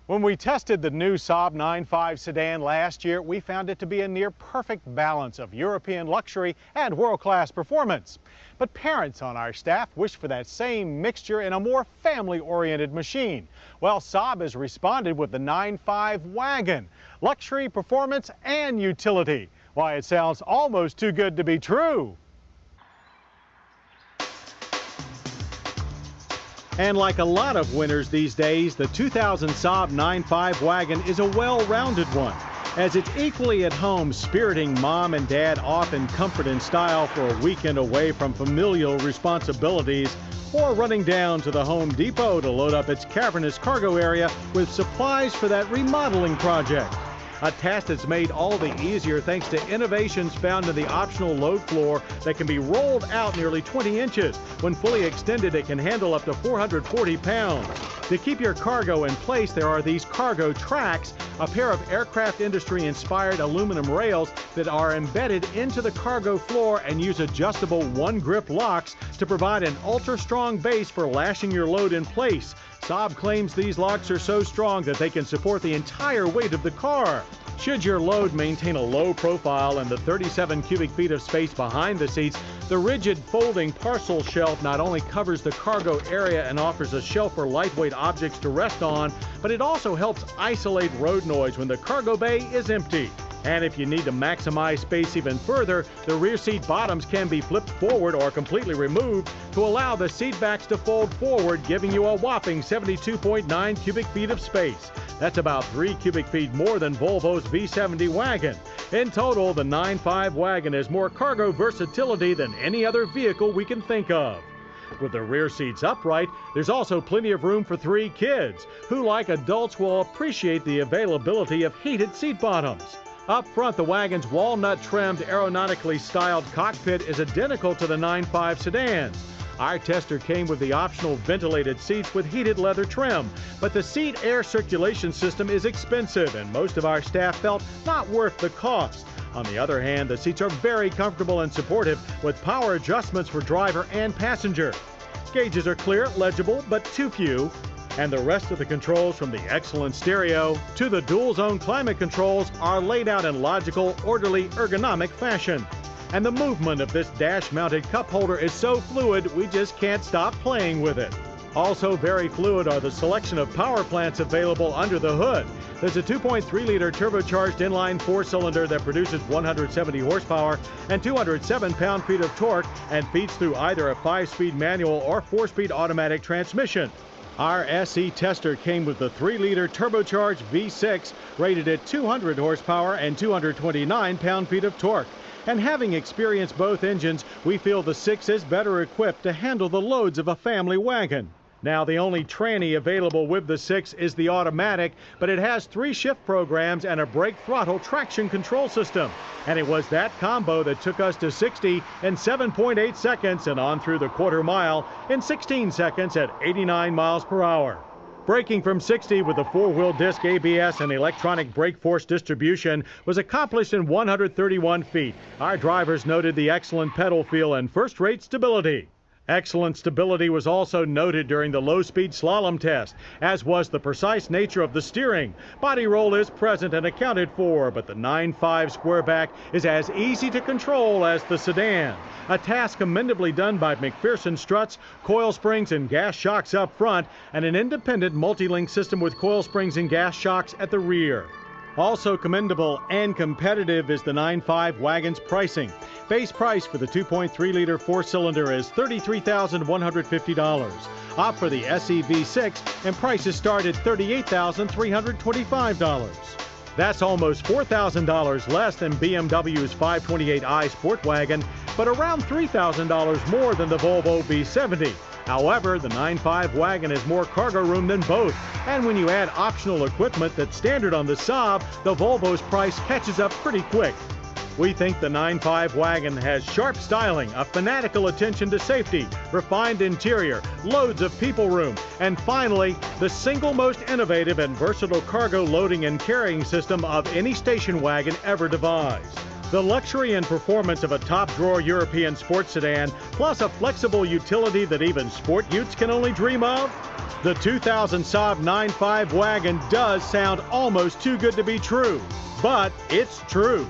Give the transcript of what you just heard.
When we tested the new Saab 9.5 sedan last year, we found it to be a near perfect balance of European luxury and world-class performance. But parents on our staff wish for that same mixture in a more family-oriented machine. Well, Saab has responded with the 9.5 Wagon. Luxury, performance, and utility. Why, it sounds almost too good to be true. And like a lot of winners these days, the 2000 Saab 9.5 Wagon is a well-rounded one, as it's equally at home, spiriting mom and dad off in comfort and style for a weekend away from familial responsibilities, or running down to the Home Depot to load up its cavernous cargo area with supplies for that remodeling project. A task that's made all the easier thanks to innovations found in the optional load floor that can be rolled out nearly 20 inches. When fully extended, it can handle up to 440 pounds. To keep your cargo in place, there are these cargo tracks, a pair of aircraft industry-inspired aluminum rails that are embedded into the cargo floor and use adjustable one-grip locks to provide an ultra-strong base for lashing your load in place. Saab claims these locks are so strong that they can support the entire weight of the car. Should your load maintain a low profile and the 37 cubic feet of space behind the seats, the rigid folding parcel shelf not only covers the cargo area and offers a shelf for lightweight objects to rest on, but it also helps isolate road noise when the cargo bay is empty. And if you need to maximize space even further, the rear seat bottoms can be flipped forward or completely removed to allow the seat backs to fold forward, giving you a whopping 72.9 cubic feet of space. That's about 3 cubic feet more than Volvo's V70 wagon. In total, the 9.5 Wagon has more cargo versatility than any other vehicle we can think of. With the rear seats upright, there's also plenty of room for 3 kids, who, like adults, will appreciate the availability of heated seat bottoms. Up front, the wagon's walnut-trimmed, aeronautically styled cockpit is identical to the 9.5 sedans. Our tester came with the optional ventilated seats with heated leather trim, but the seat air circulation system is expensive, and most of our staff felt not worth the cost. On the other hand, the seats are very comfortable and supportive, with power adjustments for driver and passenger. Gauges are clear, legible, but too few. And the rest of the controls, from the excellent stereo to the dual-zone climate controls, are laid out in logical, orderly, ergonomic fashion. And the movement of this dash-mounted cup holder is so fluid, we just can't stop playing with it. Also very fluid are the selection of power plants available under the hood. There's a 2.3-liter turbocharged inline 4-cylinder that produces 170 horsepower and 207 pound-feet of torque and feeds through either a 5-speed manual or 4-speed automatic transmission. Our SE tester came with the 3-liter turbocharged V6 rated at 200 horsepower and 229 pound-feet of torque. And having experienced both engines, we feel the 6 is better equipped to handle the loads of a family wagon. Now, the only tranny available with the 6 is the automatic, but it has 3 shift programs and a brake throttle traction control system. And it was that combo that took us to 60 in 7.8 seconds and on through the quarter mile in 16 seconds at 89 miles per hour. Braking from 60 with the 4-wheel disc ABS and electronic brake force distribution was accomplished in 131 feet. Our drivers noted the excellent pedal feel and first-rate stability. Excellent stability was also noted during the low-speed slalom test, as was the precise nature of the steering. Body roll is present and accounted for, but the 9.5 Squareback is as easy to control as the sedan. A task commendably done by McPherson struts, coil springs, and gas shocks up front, and an independent multi-link system with coil springs and gas shocks at the rear. Also commendable and competitive is the 9.5 Wagon's pricing. Base price for the 2.3-liter 4-cylinder is $33,150. Opt for the SE V6 and prices start at $38,325. That's almost $4,000 less than BMW's 528i Sport Wagon, but around $3,000 more than the Volvo V70. However, the 9.5 Wagon has more cargo room than both, and when you add optional equipment that's standard on the Saab, the Volvo's price catches up pretty quick. We think the 9.5 Wagon has sharp styling, a fanatical attention to safety, refined interior, loads of people room, and finally, the single most innovative and versatile cargo loading and carrying system of any station wagon ever devised. The luxury and performance of a top-drawer European sports sedan, plus a flexible utility that even sport utes can only dream of? The 2000 Saab 9.5 wagon does sound almost too good to be true, but it's true.